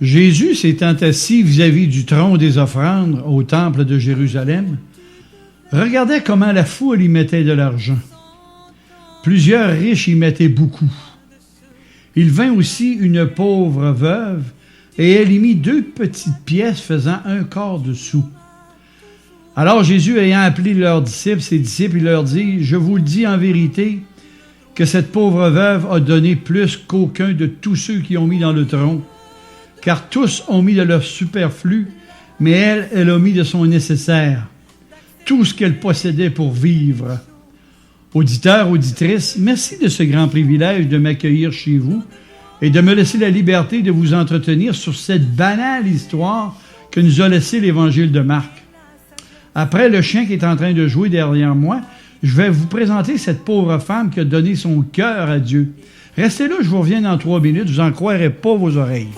Jésus s'étant assis vis-à-vis du trône des offrandes au temple de Jérusalem, regardait comment la foule y mettait de l'argent. Plusieurs riches y mettaient beaucoup. Il vint aussi une pauvre veuve, et elle y mit 2 petites pièces faisant 1/4 de sou. Alors Jésus, ayant appelé ses disciples, il leur dit, « Je vous le dis en vérité, que cette pauvre veuve a donné plus qu'aucun de tous ceux qui ont mis dans le tronc. Car tous ont mis de leur superflu, mais elle a mis de son nécessaire, tout ce qu'elle possédait pour vivre. » Auditeurs, auditrices, merci de ce grand privilège de m'accueillir chez vous et de me laisser la liberté de vous entretenir sur cette banale histoire que nous a laissée l'Évangile de Marc. Après le chien qui est en train de jouer derrière moi, je vais vous présenter cette pauvre femme qui a donné son cœur à Dieu. Restez là, je vous reviens dans 3 minutes, vous n'en croirez pas vos oreilles.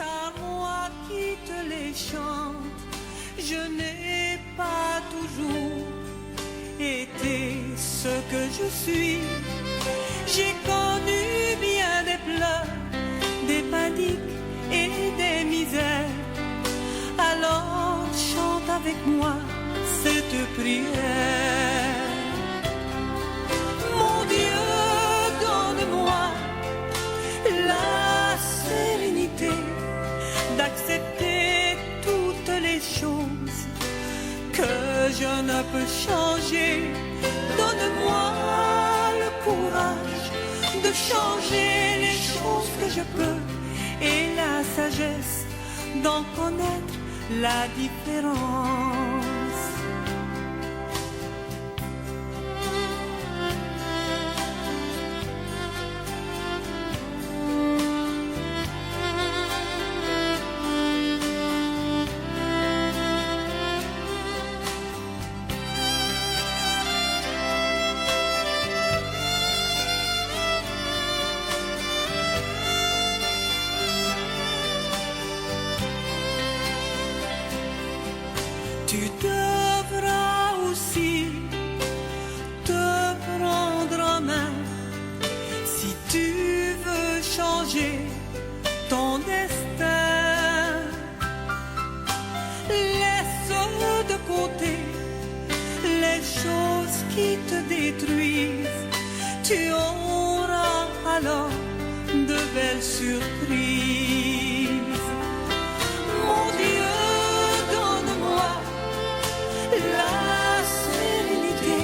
J'ai connu bien des pleurs, des paniques et des misères. Alors chante avec moi cette prière. Mon Dieu, donne-moi la sérénité d'accepter toutes les choses que je ne peux changer. Donne-moi le courage de changer les choses que je peux et la sagesse d'en connaître la différence. Tu devras aussi te prendre en main si tu veux changer ton destin. Laisse de côté les choses qui te détruisent. Tu auras alors de belles surprises. Mon Dieu, la sérénité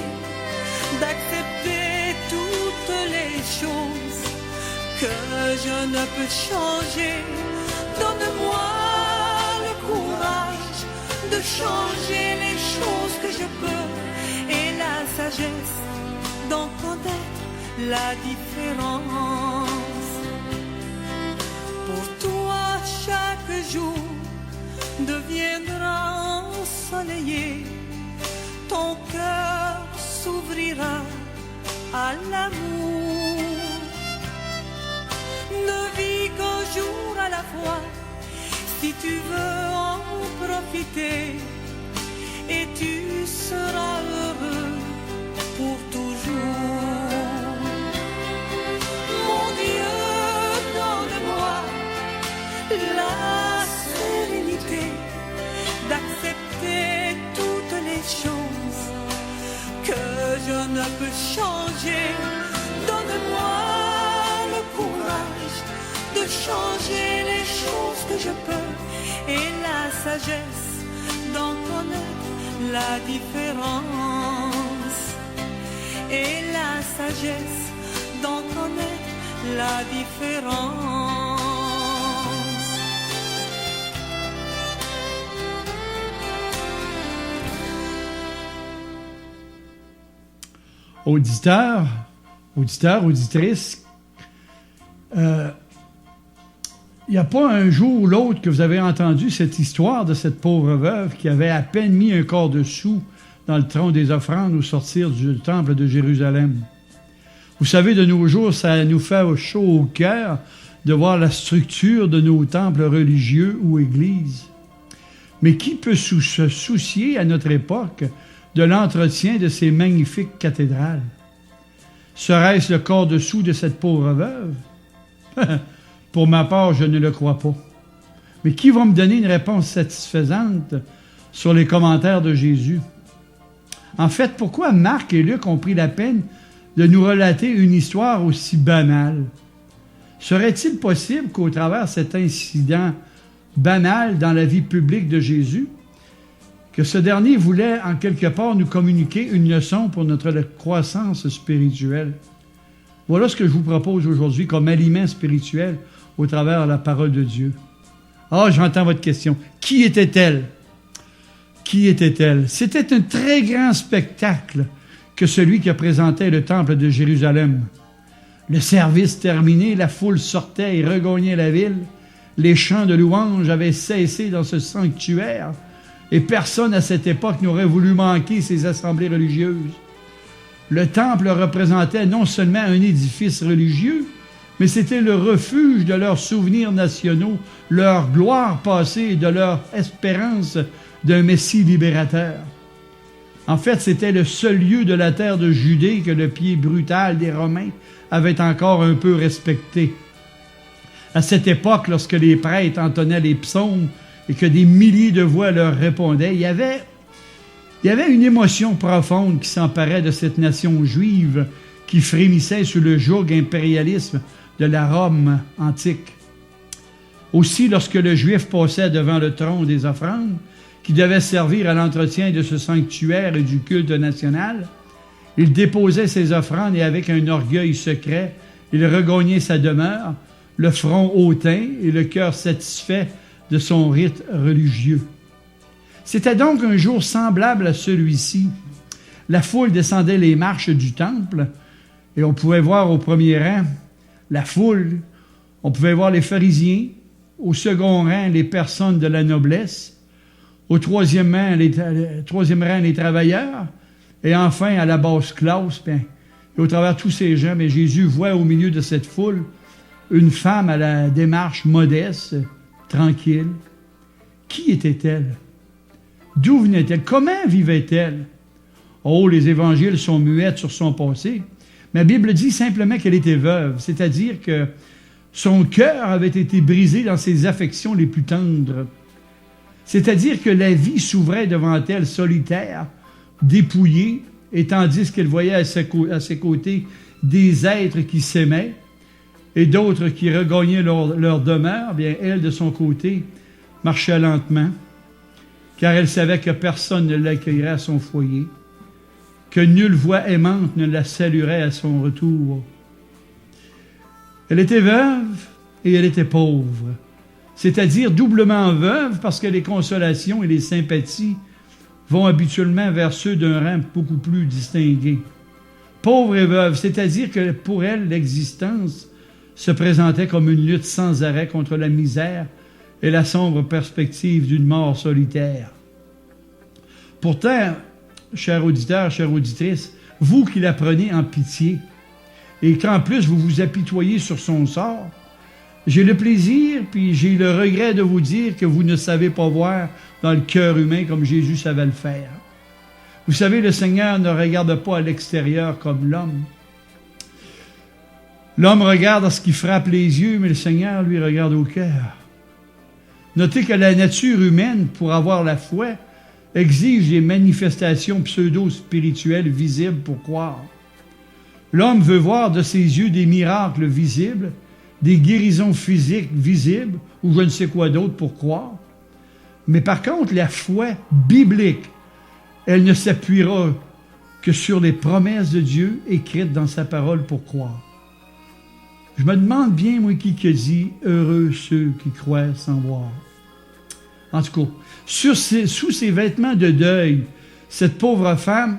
d'accepter toutes les choses que je ne peux changer. Donne-moi le courage de changer les choses que je peux et la sagesse d'en connaître la différence. Pour toi chaque jour deviendra ensoleillé. Ton cœur s'ouvrira à l'amour. Ne vis qu'un jour à la fois, si tu veux en profiter, et tu seras heureux pour toujours. Mon Dieu, donne-moi la sérénité d'accepter toutes les choses que je ne peux changer. Donne-moi le courage de changer les choses que je peux et la sagesse d'en connaître la différence. Et la sagesse d'en connaître la différence. Auditeurs, auditrices, il n'y a pas un jour ou l'autre que vous avez entendu cette histoire de cette pauvre veuve qui avait à peine mis 1/4 de sou dans le tronc des offrandes au sortir du temple de Jérusalem. Vous savez, de nos jours, ça nous fait chaud au cœur de voir la structure de nos temples religieux ou églises. Mais qui peut se soucier à notre époque de l'entretien de ces magnifiques cathédrales? Serait-ce le corps dessous de cette pauvre veuve? Pour ma part, je ne le crois pas. Mais qui va me donner une réponse satisfaisante sur les commentaires de Jésus? En fait, pourquoi Marc et Luc ont pris la peine de nous relater une histoire aussi banale? Serait-il possible qu'au travers de cet incident banal dans la vie publique de Jésus, que ce dernier voulait en quelque part nous communiquer une leçon pour notre croissance spirituelle? Voilà ce que je vous propose aujourd'hui comme aliment spirituel au travers de la parole de Dieu. Ah, j'entends votre question. Qui était-elle? Qui était-elle? C'était un très grand spectacle que celui qui présentait le temple de Jérusalem. Le service terminé, la foule sortait et regagnait la ville. Les chants de louange avaient cessé dans ce sanctuaire et personne à cette époque n'aurait voulu manquer ces assemblées religieuses. Le temple représentait non seulement un édifice religieux, mais c'était le refuge de leurs souvenirs nationaux, leur gloire passée et de leur espérance d'un Messie libérateur. En fait, c'était le seul lieu de la terre de Judée que le pied brutal des Romains avait encore un peu respecté. À cette époque, lorsque les prêtres entonnaient les psaumes et que des milliers de voix leur répondaient, il y avait une émotion profonde qui s'emparait de cette nation juive qui frémissait sous le joug impérialisme de la Rome antique. Aussi, lorsque le Juif passait devant le trône des offrandes, qui devait servir à l'entretien de ce sanctuaire et du culte national, il déposait ses offrandes et avec un orgueil secret, il regagnait sa demeure, le front hautain et le cœur satisfait de son rite religieux. C'était donc un jour semblable à celui-ci. La foule descendait les marches du temple et on pouvait voir au premier rang la foule, on pouvait voir les pharisiens, au second rang les personnes de la noblesse, au troisième rang les travailleurs, et enfin à la basse classe. Et au travers de tous ces gens, Jésus voit au milieu de cette foule une femme à la démarche modeste, tranquille. Qui était-elle? D'où venait-elle? Comment vivait-elle? Oh, les évangiles sont muettes sur son passé. Mais la Bible dit simplement qu'elle était veuve, c'est-à-dire que son cœur avait été brisé dans ses affections les plus tendres. C'est-à-dire que la vie s'ouvrait devant elle solitaire, dépouillée, et tandis qu'elle voyait à ses côtés des êtres qui s'aimaient et d'autres qui regagnaient leur demeure, bien elle, de son côté, marchait lentement, car elle savait que personne ne l'accueillerait à son foyer, que nulle voix aimante ne la saluerait à son retour. Elle était veuve et elle était pauvre, c'est-à-dire doublement veuve parce que les consolations et les sympathies vont habituellement vers ceux d'un rang beaucoup plus distingué. Pauvre et veuve, c'est-à-dire que pour elle, l'existence se présentait comme une lutte sans arrêt contre la misère et la sombre perspective d'une mort solitaire. Pourtant, chers auditeurs, chères auditrices, vous qui la prenez en pitié, et qu'en plus vous vous apitoyez sur son sort, j'ai le plaisir puis j'ai le regret de vous dire que vous ne savez pas voir dans le cœur humain comme Jésus savait le faire. Vous savez, le Seigneur ne regarde pas à l'extérieur comme l'homme. L'homme regarde à ce qui frappe les yeux, mais le Seigneur, lui, regarde au cœur. Notez que la nature humaine, pour avoir la foi, exige des manifestations pseudo-spirituelles visibles pour croire. L'homme veut voir de ses yeux des miracles visibles, des guérisons physiques visibles, ou je ne sais quoi d'autre pour croire. Mais par contre, la foi biblique, elle ne s'appuiera que sur les promesses de Dieu écrites dans sa parole pour croire. Je me demande bien, moi, qui dit « Heureux ceux qui croient sans voir ». En tout cas, sous ses vêtements de deuil, cette pauvre femme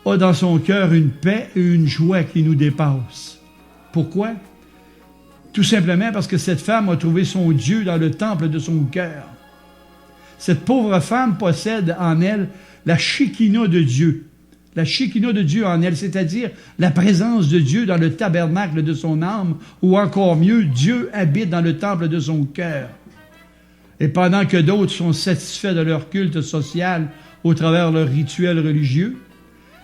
a dans son cœur une paix et une joie qui nous dépassent. Pourquoi? Tout simplement parce que cette femme a trouvé son Dieu dans le temple de son cœur. Cette pauvre femme possède en elle la Shekinah de Dieu. La Shekinah de Dieu en elle, c'est-à-dire la présence de Dieu dans le tabernacle de son âme, ou encore mieux, Dieu habite dans le temple de son cœur. Et pendant que d'autres sont satisfaits de leur culte social au travers de leurs rituels religieux,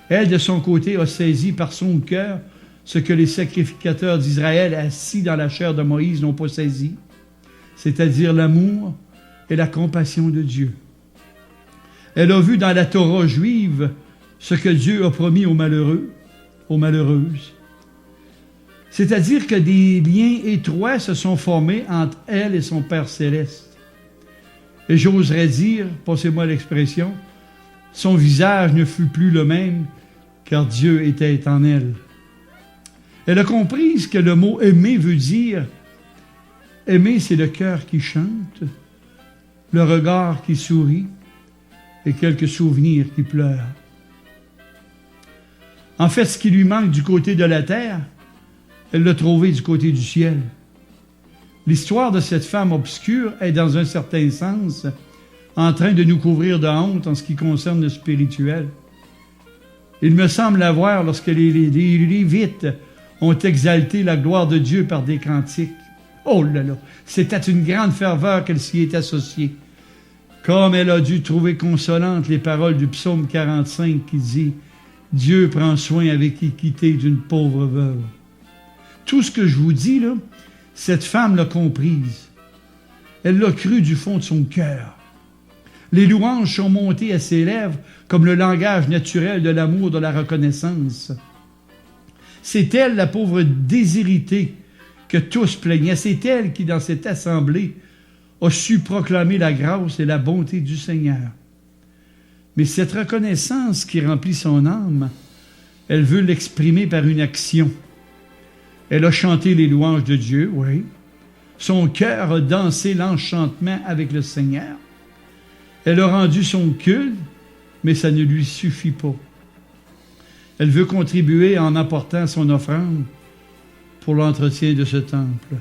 elle, de son côté, a saisi par son cœur ce que les sacrificateurs d'Israël assis dans la chair de Moïse n'ont pas saisi, c'est-à-dire l'amour et la compassion de Dieu. Elle a vu dans la Torah juive ce que Dieu a promis aux malheureux, aux malheureuses. C'est-à-dire que des liens étroits se sont formés entre elle et son Père céleste. Et j'oserais dire, passez-moi l'expression, son visage ne fut plus le même, car Dieu était en elle. Elle a compris ce que le mot « aimer » veut dire. Aimer, c'est le cœur qui chante, le regard qui sourit et quelques souvenirs qui pleurent. En fait, ce qui lui manque du côté de la terre, elle l'a trouvé du côté du ciel. L'histoire de cette femme obscure est, dans un certain sens, en train de nous couvrir de honte en ce qui concerne le spirituel. Il me semble la voir lorsque les Lévites ont exalté la gloire de Dieu par des cantiques. Oh là là, c'était une grande ferveur qu'elle s'y est associée. Comme elle a dû trouver consolantes les paroles du psaume 45 qui dit « Dieu prend soin avec équité d'une pauvre veuve ». Tout ce que je vous dis, là, cette femme l'a comprise. Elle l'a cru du fond de son cœur. Les louanges sont montées à ses lèvres comme le langage naturel de l'amour, de la reconnaissance. C'est elle, la pauvre déshéritée, que tous plaignaient. C'est elle qui, dans cette assemblée, a su proclamer la grâce et la bonté du Seigneur. Mais cette reconnaissance qui remplit son âme, elle veut l'exprimer par une action. Elle a chanté les louanges de Dieu, oui. Son cœur a dansé l'enchantement avec le Seigneur. Elle a rendu son culte, mais ça ne lui suffit pas. Elle veut contribuer en apportant son offrande pour l'entretien de ce temple.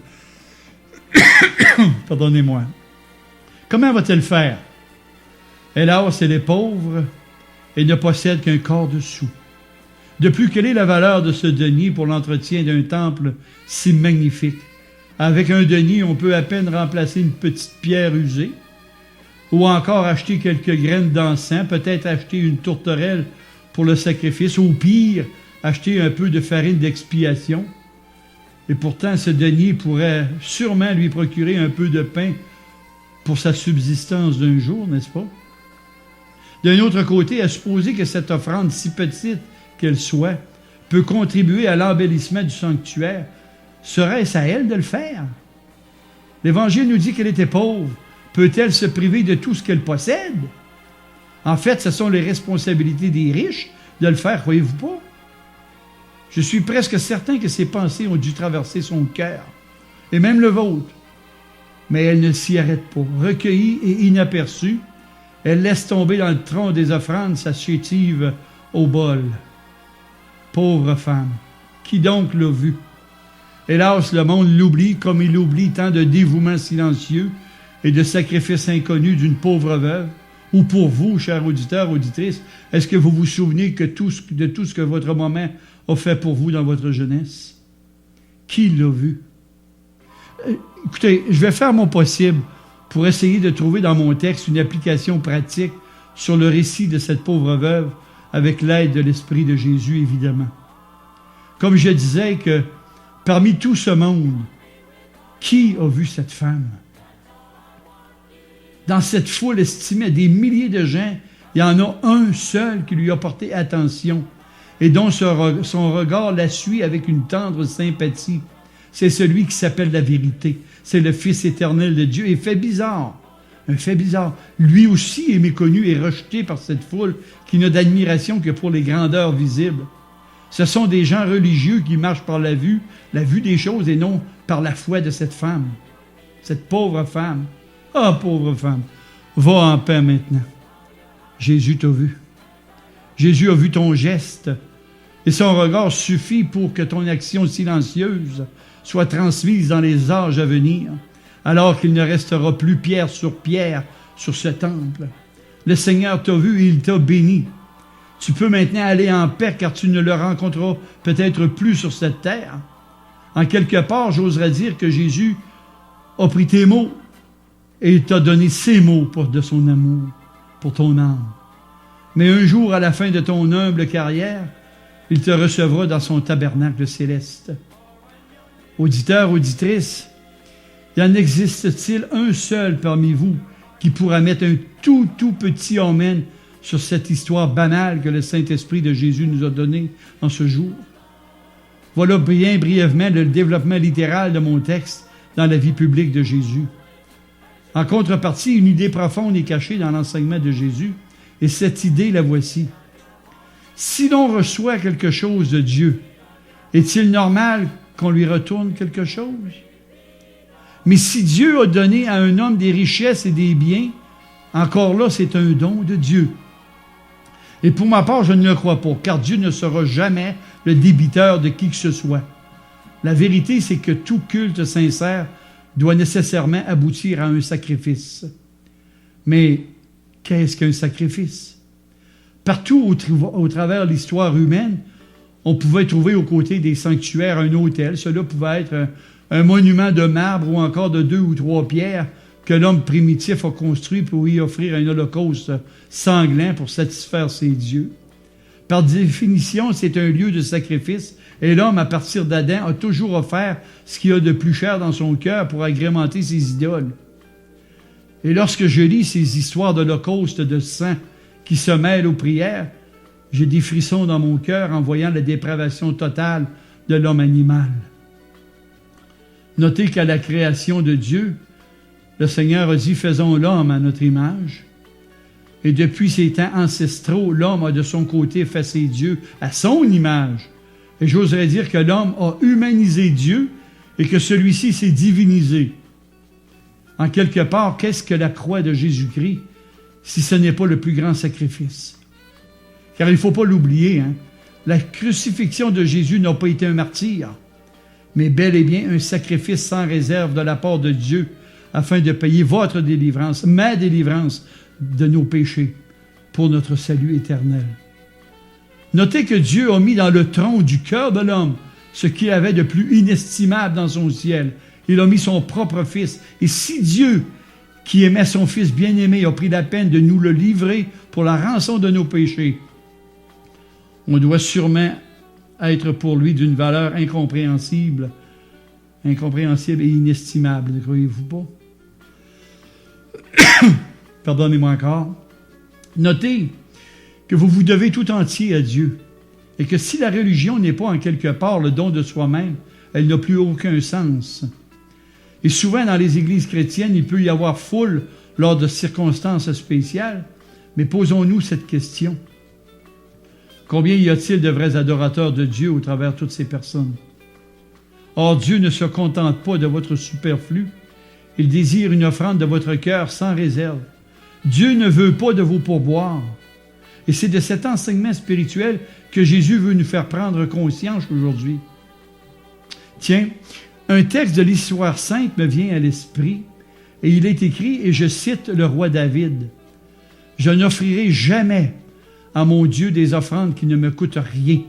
Pardonnez-moi. Comment va-t-elle faire? Hélas, elle est pauvre et ne possède qu'un quart de sou. De plus, quelle est la valeur de ce denier pour l'entretien d'un temple si magnifique? Avec un denier, on peut à peine remplacer une petite pierre usée, ou encore acheter quelques graines d'encens, peut-être acheter une tourterelle pour le sacrifice, ou pire, acheter un peu de farine d'expiation. Et pourtant, ce denier pourrait sûrement lui procurer un peu de pain pour sa subsistance d'un jour, n'est-ce pas? D'un autre côté, à supposer que cette offrande, si petite qu'elle soit, peut contribuer à l'embellissement du sanctuaire, serait-ce à elle de le faire? L'Évangile nous dit qu'elle était pauvre. Peut-elle se priver de tout ce qu'elle possède? En fait, ce sont les responsabilités des riches de le faire, croyez-vous pas? Je suis presque certain que ses pensées ont dû traverser son cœur, et même le vôtre. Mais elle ne s'y arrête pas. Recueillie et inaperçue, elle laisse tomber dans le tronc des offrandes sa chétive au bol. Pauvre femme, qui donc l'a vue? Hélas, le monde l'oublie comme il oublie tant de dévouements silencieux et de sacrifices inconnus d'une pauvre veuve. Ou pour vous, chers auditeurs, auditrices, est-ce que vous vous souvenez de tout ce que votre maman a fait pour vous dans votre jeunesse? Qui l'a vu? Écoutez, je vais faire mon possible pour essayer de trouver dans mon texte une application pratique sur le récit de cette pauvre veuve, avec l'aide de l'Esprit de Jésus, évidemment. Comme je disais que parmi tout ce monde, qui a vu cette femme? Dans cette foule estimée à des milliers de gens, il y en a un seul qui lui a porté attention et dont son regard la suit avec une tendre sympathie. C'est celui qui s'appelle la vérité. C'est le Fils éternel de Dieu. Et fait bizarre, un fait bizarre. Lui aussi est méconnu et rejeté par cette foule qui n'a d'admiration que pour les grandeurs visibles. Ce sont des gens religieux qui marchent par la vue des choses et non par la foi de cette femme. Cette pauvre femme. Ah, pauvre femme, va en paix maintenant. Jésus t'a vu. Jésus a vu ton geste et son regard suffit pour que ton action silencieuse soit transmise dans les âges à venir, alors qu'il ne restera plus pierre sur ce temple. Le Seigneur t'a vu et il t'a béni. Tu peux maintenant aller en paix car tu ne le rencontreras peut-être plus sur cette terre. En quelque part, j'oserais dire que Jésus a pris tes mots et il t'a donné ses mots de son amour pour ton âme. Mais un jour, à la fin de ton humble carrière, il te recevra dans son tabernacle céleste. Auditeurs, auditrices, y en existe-t-il un seul parmi vous qui pourra mettre un tout petit amen sur cette histoire banale que le Saint-Esprit de Jésus nous a donnée en ce jour? Voilà bien brièvement le développement littéral de mon texte dans la vie publique de Jésus. En contrepartie, une idée profonde est cachée dans l'enseignement de Jésus, et cette idée, la voici. Si l'on reçoit quelque chose de Dieu, est-il normal qu'on lui retourne quelque chose? Mais si Dieu a donné à un homme des richesses et des biens, encore là, c'est un don de Dieu. Et pour ma part, je ne le crois pas, car Dieu ne sera jamais le débiteur de qui que ce soit. La vérité, c'est que tout culte sincère doit nécessairement aboutir à un sacrifice. Mais qu'est-ce qu'un sacrifice? Partout au travers de l'histoire humaine, on pouvait trouver aux côtés des sanctuaires un autel. Cela pouvait être un monument de marbre ou encore de 2 ou 3 pierres que l'homme primitif a construit pour y offrir un holocauste sanglant pour satisfaire ses dieux. Par définition, c'est un lieu de sacrifice, et l'homme, à partir d'Adam, a toujours offert ce qu'il y a de plus cher dans son cœur pour agrémenter ses idoles. Et lorsque je lis ces histoires d'holocauste de sang qui se mêlent aux prières, j'ai des frissons dans mon cœur en voyant la dépravation totale de l'homme animal. Notez qu'à la création de Dieu, le Seigneur a dit « Faisons l'homme à notre image ». Et depuis ces temps ancestraux, l'homme a de son côté fait ses dieux à son image. Et j'oserais dire que l'homme a humanisé Dieu et que celui-ci s'est divinisé. En quelque part, qu'est-ce que la croix de Jésus-Christ si ce n'est pas le plus grand sacrifice? Car il ne faut pas l'oublier, la crucifixion de Jésus n'a pas été un martyre, mais bel et bien un sacrifice sans réserve de la part de Dieu afin de payer votre délivrance, ma délivrance de nos péchés pour notre salut éternel. Notez que Dieu a mis dans le tronc du cœur de l'homme ce qu'il avait de plus inestimable dans son ciel. Il a mis son propre Fils. Et si Dieu, qui aimait son Fils bien-aimé, a pris la peine de nous le livrer pour la rançon de nos péchés, on doit sûrement être pour lui d'une valeur incompréhensible et inestimable, ne croyez-vous pas? Pardonnez-moi encore. Notez que vous vous devez tout entier à Dieu et que si la religion n'est pas en quelque part le don de soi-même, elle n'a plus aucun sens. Et souvent dans les églises chrétiennes, il peut y avoir foule lors de circonstances spéciales, mais posons-nous cette question. Combien y a-t-il de vrais adorateurs de Dieu au travers de toutes ces personnes? Or, Dieu ne se contente pas de votre superflu. Il désire une offrande de votre cœur sans réserve. Dieu ne veut pas de vos pourboires. Et c'est de cet enseignement spirituel que Jésus veut nous faire prendre conscience aujourd'hui. Tiens, un texte de l'Histoire sainte me vient à l'esprit, et il est écrit, et je cite le roi David, « Je n'offrirai jamais à mon Dieu des offrandes qui ne me coûtent rien. »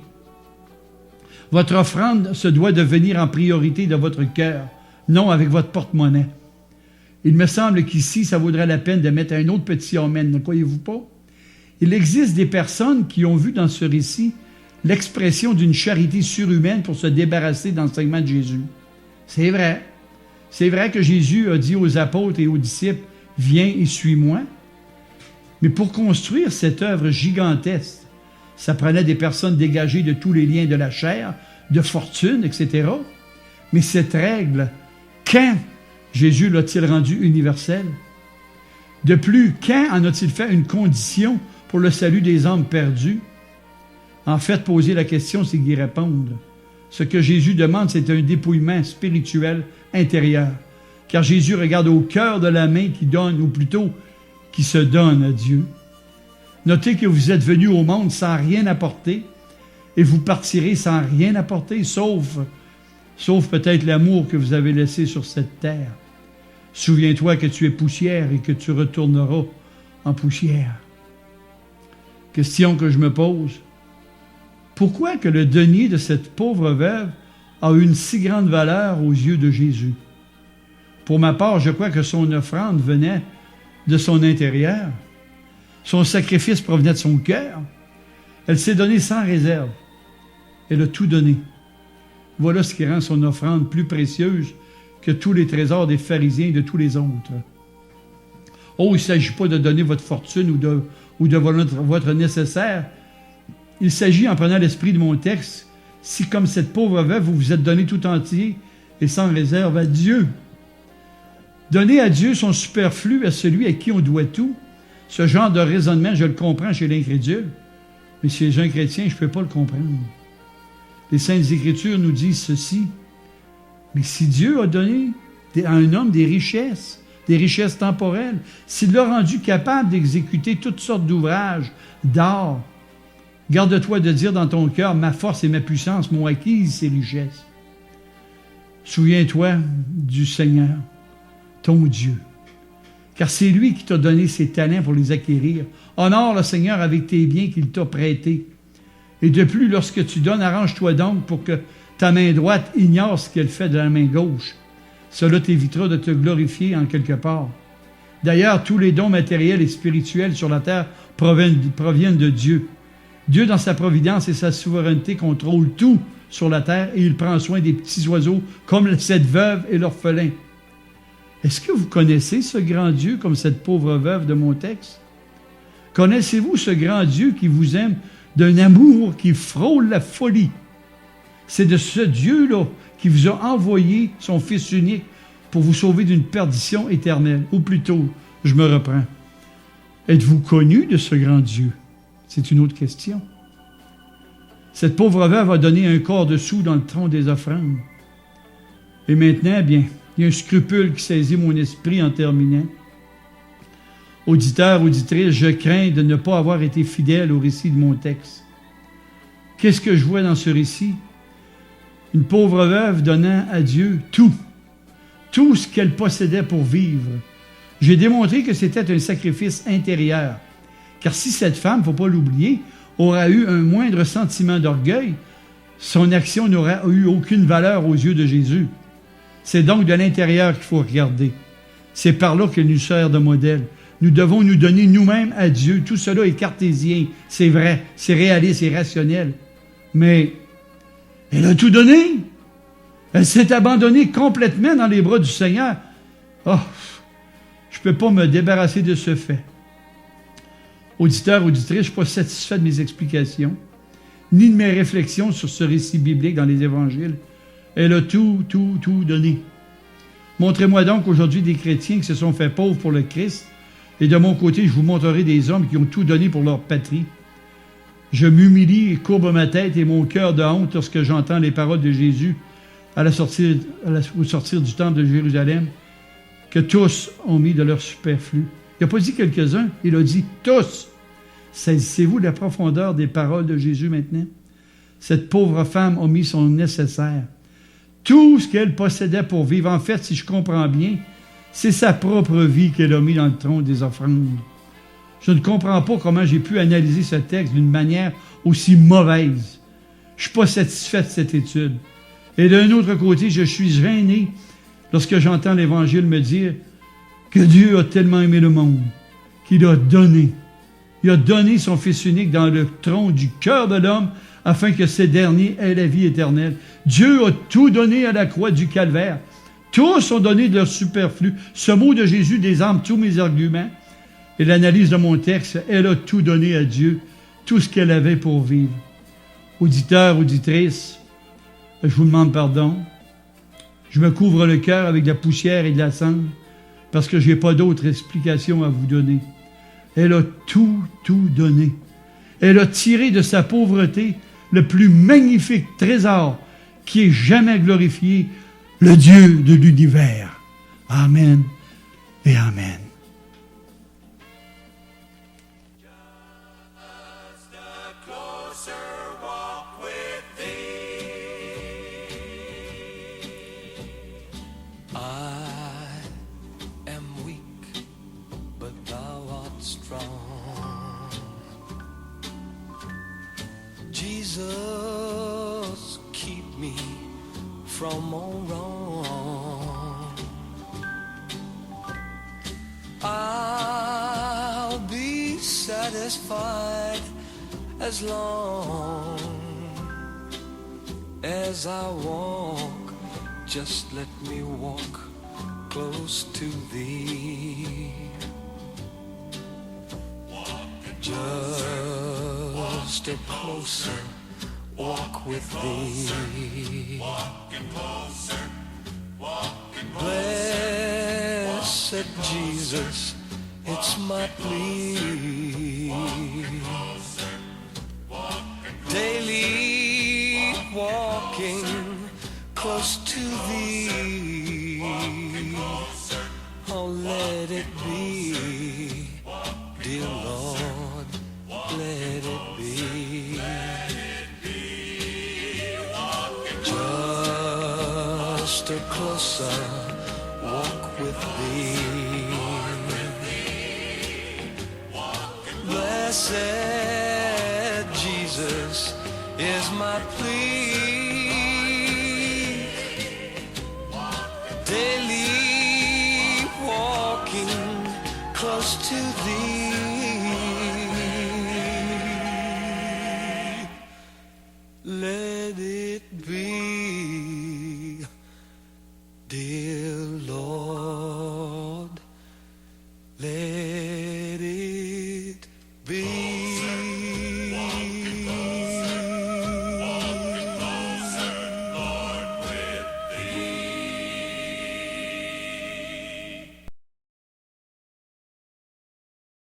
Votre offrande se doit de venir en priorité de votre cœur, non avec votre porte-monnaie. Il me semble qu'ici, ça vaudrait la peine de mettre un autre petit amen, ne croyez-vous pas? Il existe des personnes qui ont vu dans ce récit l'expression d'une charité surhumaine pour se débarrasser de l'enseignement de Jésus. C'est vrai. C'est vrai que Jésus a dit aux apôtres et aux disciples, « Viens et suis-moi ». Mais pour construire cette œuvre gigantesque, ça prenait des personnes dégagées de tous les liens de la chair, de fortune, etc. Mais cette règle, quand Jésus l'a-t-il rendue universelle? De plus, quand en a-t-il fait une condition pour le salut des âmes perdues? En fait, poser la question, c'est d'y répondre. Ce que Jésus demande, c'est un dépouillement spirituel intérieur. Car Jésus regarde au cœur de la main qui donne, ou plutôt qui se donne à Dieu. Notez que vous êtes venus au monde sans rien apporter et vous partirez sans rien apporter, sauf peut-être l'amour que vous avez laissé sur cette terre. Souviens-toi que tu es poussière et que tu retourneras en poussière. Question que je me pose. Pourquoi que le denier de cette pauvre veuve a une si grande valeur aux yeux de Jésus? Pour ma part, je crois que son offrande venait de son intérieur. Son sacrifice provenait de son cœur. Elle s'est donnée sans réserve. Elle a tout donné. Voilà ce qui rend son offrande plus précieuse que tous les trésors des pharisiens et de tous les autres. Oh, il ne s'agit pas de donner votre fortune ou de votre nécessaire. Il s'agit, en prenant l'esprit de mon texte, si comme cette pauvre veuve, vous vous êtes donné tout entier et sans réserve à Dieu. Donner à Dieu son superflu à celui à qui on doit tout, ce genre de raisonnement, je le comprends chez l'incrédule, mais chez un chrétien, je ne peux pas le comprendre. Les Saintes Écritures nous disent ceci. Mais si Dieu a donné à un homme des richesses temporelles, s'il l'a rendu capable d'exécuter toutes sortes d'ouvrages, d'art, garde-toi de dire dans ton cœur, ma force et ma puissance m'ont acquise ces richesses. Souviens-toi du Seigneur, ton Dieu, car c'est lui qui t'a donné ses talents pour les acquérir. Honore le Seigneur avec tes biens qu'il t'a prêtés. Et de plus, lorsque tu donnes, arrange-toi donc pour que ta main droite ignore ce qu'elle fait de la main gauche. Cela t'évitera de te glorifier en quelque part. D'ailleurs, tous les dons matériels et spirituels sur la terre proviennent de Dieu. Dieu, dans sa providence et sa souveraineté, contrôle tout sur la terre et il prend soin des petits oiseaux comme cette veuve et l'orphelin. Est-ce que vous connaissez ce grand Dieu comme cette pauvre veuve de mon texte? Connaissez-vous ce grand Dieu qui vous aime d'un amour qui frôle la folie? C'est de ce Dieu-là qui vous a envoyé son Fils unique pour vous sauver d'une perdition éternelle. Ou plutôt, je me reprends. Êtes-vous connu de ce grand Dieu? C'est une autre question. Cette pauvre veuve a donné un quart de sou dans le tronc des offrandes. Et maintenant, bien, il y a un scrupule qui saisit mon esprit en terminant. Auditeur, auditrice, je crains de ne pas avoir été fidèle au récit de mon texte. Qu'est-ce que je vois dans ce récit? Une pauvre veuve donnant à Dieu tout ce qu'elle possédait pour vivre. J'ai démontré que c'était un sacrifice intérieur. Car si cette femme, il ne faut pas l'oublier, aura eu un moindre sentiment d'orgueil, son action n'aura eu aucune valeur aux yeux de Jésus. C'est donc de l'intérieur qu'il faut regarder. C'est par là qu'elle nous sert de modèle. Nous devons nous donner nous-mêmes à Dieu. Tout cela est cartésien, c'est vrai, c'est réaliste, c'est rationnel. Mais elle a tout donné. Elle s'est abandonnée complètement dans les bras du Seigneur. Oh, je ne peux pas me débarrasser de ce fait. Auditeur, auditrice, je ne suis pas satisfait de mes explications, ni de mes réflexions sur ce récit biblique dans les évangiles. Elle a tout donné. Montrez-moi donc aujourd'hui des chrétiens qui se sont fait pauvres pour le Christ, et de mon côté, je vous montrerai des hommes qui ont tout donné pour leur patrie. Je m'humilie et courbe ma tête et mon cœur de honte lorsque j'entends les paroles de Jésus au sortir du temple de Jérusalem, que tous ont mis de leur superflu. Il n'a pas dit quelques-uns, il a dit tous. Saisissez-vous de la profondeur des paroles de Jésus maintenant? Cette pauvre femme a mis son nécessaire. Tout ce qu'elle possédait pour vivre, en fait, si je comprends bien, c'est sa propre vie qu'elle a mis dans le tronc des offrandes. Je ne comprends pas comment j'ai pu analyser ce texte d'une manière aussi mauvaise. Je ne suis pas satisfait de cette étude. Et d'un autre côté, je suis gêné lorsque j'entends l'Évangile me dire que Dieu a tellement aimé le monde qu'il a donné. Il a donné son Fils unique dans le tronc du cœur de l'homme afin que ce dernier ait la vie éternelle. Dieu a tout donné à la croix du calvaire. Tous ont donné de leur superflu. Ce mot de Jésus désarme tous mes arguments. Et l'analyse de mon texte, elle a tout donné à Dieu, tout ce qu'elle avait pour vivre. Auditeur, auditrice, je vous demande pardon. Je me couvre le cœur avec de la poussière et de la cendre parce que je n'ai pas d'autre explication à vous donner. Elle a tout donné. Elle a tiré de sa pauvreté le plus magnifique trésor qui ait jamais glorifié le Dieu de l'univers. Amen et Amen. Jesus, keep me from all wrong. I'll be satisfied as long as I walk, just let me walk close to thee. Just a closer walk with thee. Blessed Jesus, it's my plea. Daily walking close to thee. Oh, let it be, dear Lord, let it be. Just a closer walk with thee. Blessed Jesus is my plea. Daily walking close to thee.